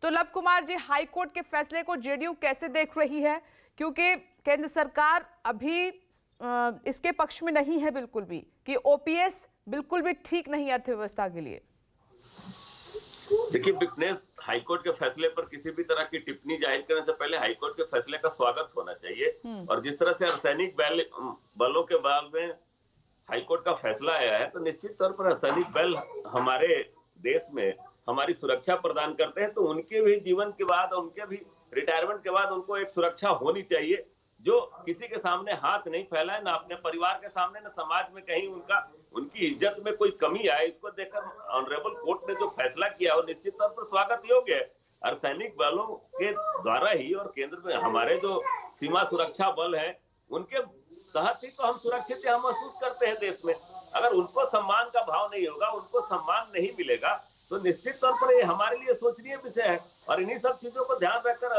तो love Kumar ji, high court के फैसले को जेडीयू कैसे देख रही है, क्योंकि केंद्र सरकार अभी इसके पक्ष में नहीं है बिल्कुल भी कि ओपीएस बिल्कुल भी ठीक नहीं है अर्थव्यवस्था के लिए। देखिए विपनेश, हाईकोर्ट के फैसले पर किसी भी तरह की टिप्पणी जाहिर करने से पहले हाईकोर्ट के फैसले का स्वागत होना चाहिए। और जिस तरह से अर्धसैनिक बलों के बारे में हाईकोर्ट का फैसला आया है, तो निश्चित तौर पर अर्धसैनिक बल हमारे देश में हमारी सुरक्षा प्रदान करते हैं, तो उनके भी जीवन के बाद, उनके भी रिटायरमेंट के बाद उनको एक सुरक्षा होनी चाहिए जो किसी के सामने हाथ नहीं फैलाए, ना अपने परिवार के सामने, ना समाज में कहीं उनकी इज्जत में कोई कमी आए। इसको देखकर ऑनरेबल कोर्ट ने जो फैसला किया वो निश्चित तौर पर स्वागत योग्य है। अर्धसैनिक बलों के द्वारा ही और केंद्र में हमारे जो सीमा सुरक्षा बल है उनके तहत ही तो हम सुरक्षित हम महसूस करते हैं देश में। अगर उनको सम्मान का भाव नहीं होगा, उनको सम्मान नहीं मिलेगा, तो निश्चित तौर पर ये हमारे लिए सोचनीय विषय है। और इन्हीं सब चीजों को ध्यान रखकर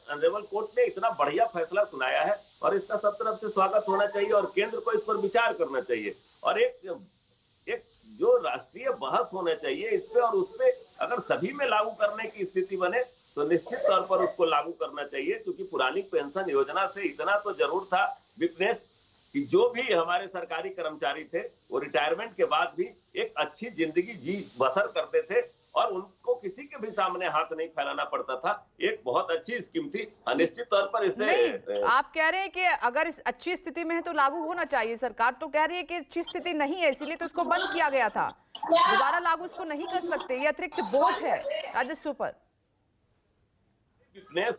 ऑनरेबल कोर्ट ने इतना बढ़िया फैसला सुनाया है और इसका सब तरफ से स्वागत होना चाहिए और केंद्र को इस पर विचार करना चाहिए और एक जो राष्ट्रीय बहस होना चाहिए इस पे, और उस पे अगर सभी में लागू करने की स्थिति बने तो निश्चित तौर पर उसको लागू करना चाहिए। क्योंकि पुरानी पेंशन योजना से इतना तो जरूर था विपनेश कि जो भी हमारे सरकारी कर्मचारी थे वो रिटायरमेंट के बाद भी एक अच्छी जिंदगी जी बसर करते थे और उनको किसी के भी सामने हाथ नहीं फैलाना पड़ता था। एक बहुत अच्छी स्कीम थी। निश्चित तौर पर इसे नहीं, आप कह रहे हैं कि अगर इस अच्छी स्थिति में है तो लागू होना चाहिए। सरकार तो कह रही है कि अच्छी स्थिति नहीं है, इसीलिए तो इसको बंद किया गया था। दोबारा लागू इसको नहीं कर सकते, ये अतिरिक्त बोझ है राजस्व पर।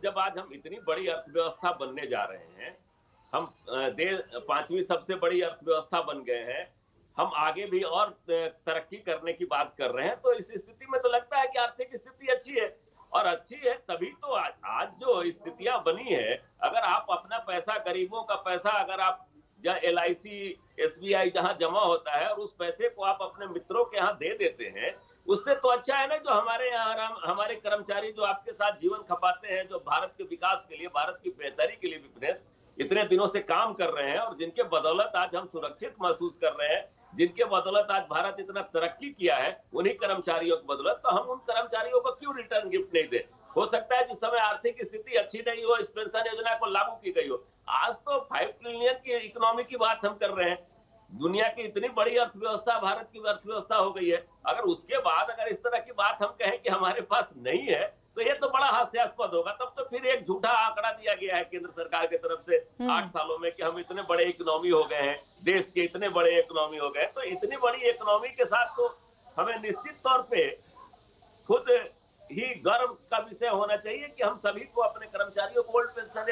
जब आज हम इतनी बड़ी अर्थव्यवस्था बनने जा रहे हैं, हम देश 5वीं सबसे बड़ी अर्थव्यवस्था बन गए हैं, हम आगे भी और तरक्की करने की बात कर रहे हैं, तो इस स्थिति में तो लगता है कि आर्थिक स्थिति अच्छी है। और अच्छी है तभी तो आज जो स्थितियां बनी है, अगर आप अपना पैसा, गरीबों का पैसा, अगर आप जहाँ LIC, SBI जहां जमा होता है और उस पैसे को आप अपने मित्रों के यहाँ दे देते हैं, उससे तो अच्छा है ना जो हमारे यहाँ हमारे कर्मचारी जो आपके साथ जीवन खपाते हैं, जो भारत के विकास के लिए, भारत की बेहतरी के लिए विपनेश इतने दिनों से काम कर रहे हैं और जिनके बदौलत आज हम सुरक्षित महसूस कर रहे हैं, जिनके बदौलत आज भारत इतना तरक्की किया है, उन्हीं कर्मचारियों की बदौलत, तो हम उन कर्मचारियों को क्यों रिटर्न गिफ्ट नहीं दे। हो सकता है जिस समय आर्थिक स्थिति अच्छी नहीं हो, इस पेंशन योजना को लागू की गई हो। आज तो 5 ट्रिलियन की इकोनॉमी की बात हम कर रहे हैं, दुनिया की इतनी बड़ी अर्थव्यवस्था भारत की अर्थव्यवस्था हो गई है। अगर उसके बाद अगर इस तरह की बात हम कहें कि हमारे पास नहीं है, तो ये तो बड़ा हास्यास्पद होगा। तब तो फिर एक झूठा आंकड़ा दिया गया है केंद्र सरकार की तरफ से 8 सालों में कि हम इतने बड़े इकोनॉमी हो गए हैं, देश के इतने बड़े इकोनॉमी हो गए। तो इतनी बड़ी इकोनॉमी के साथ तो हमें निश्चित तौर पे खुद ही गर्व का विषय होना चाहिए कि हम सभी को, अपने कर्मचारियों को ओल्ड पेंशन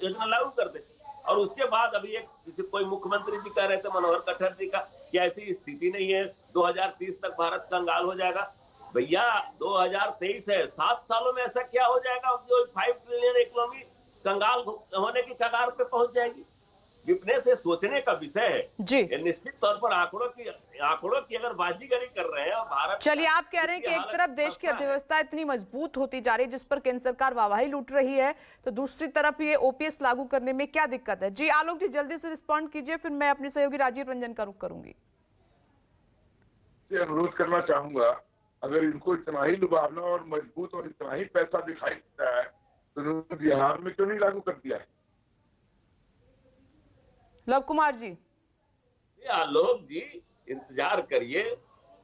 योजना लागू कर दें। और उसके बाद अभी कोई मुख्यमंत्री जी कह रहे थे, मनोहर कट्टर जी का, कि ऐसी स्थिति नहीं है 2030 तक भारत कंगाल हो जाएगा। भैया 2023 है, 7 सालों में ऐसा क्या हो जाएगा जो 5 ट्रिलियन इकोनॉमी कंगाल होने की कगार पे पहुंच जाएगी। विपने से सोचने का विषय है जी। निश्चित तौर पर आंकड़ों की अगर बाजीगरी कर रहे हैं और भारत, चलिए आप कह रहे हैं कि एक तरफ देश की अर्थव्यवस्था इतनी मजबूत होती जा रही है जिस पर केंद्र सरकार वाहवाही लूट रही है, तो दूसरी तरफ ये ओपीएस लागू करने में क्या दिक्कत है। जी आलोक जी, जल्दी से रिस्पॉन्ड कीजिए, फिर मैं अपनी सहयोगी राजीव रंजन का रुख करूंगी। अनुरोध करना चाहूंगा, अगर इनको इतना ही लुभावना और मजबूत और इतना ही पैसा दिखाई देता है तो उन्होंने बिहार में क्यों नहीं लागू कर दिया है। लव कुमार जी, आलोक जी इंतजार करिए,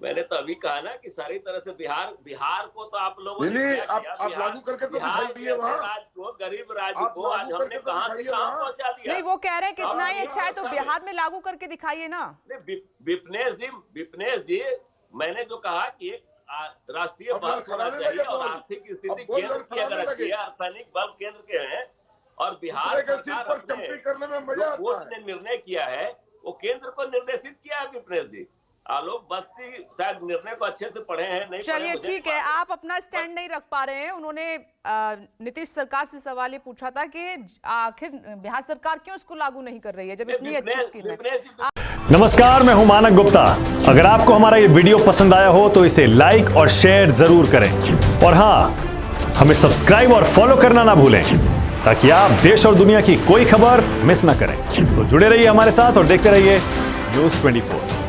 मैंने तो अभी कहा ना कि सारी तरह से बिहार को तो आप लोगों ने आप लागू करके तो दिखाइए वहाँ, राज्य को, गरीब राज्य को आज हमने कहां से कहां पहुंचा दिया। नहीं, वो कह रहे हैं कि इतना ही अच्छा है तो बिहार में लागू करके दिखाइए ना। विपनेश जी, मैंने जो कहा कि राष्ट्रीय बल होना चाहिए और आर्थिक स्थिति केंद्र की अगर अच्छी है, अर्धसैनिक बल केंद्र के हैं और बिहार करने में मजा आता है। ने निर्णय किया है वो केंद्र को निर्देशित किया है। विपनेश जी, आलोक बस्ती शायद निर्णय को अच्छे से पढ़े हैं, नहीं चलिए ठीक है, आप अपना स्टैंड नहीं रख पा रहे हैं। उन्होंने नीतीश सरकार से सवाल ये पूछा था कि आखिर बिहार सरकार क्यों इसको लागू नहीं कर रही है जब इतनी अच्छी स्कीम है। नमस्कार, मैं हूं मानक गुप्ता। अगर आपको हमारा ये वीडियो पसंद आया हो तो इसे लाइक और शेयर जरूर करें और हाँ, हमें सब्सक्राइब और फॉलो करना ना भूलें ताकि आप देश और दुनिया की कोई खबर मिस ना करें। तो जुड़े रहिए हमारे साथ और देखते रहिए न्यूज़ 24।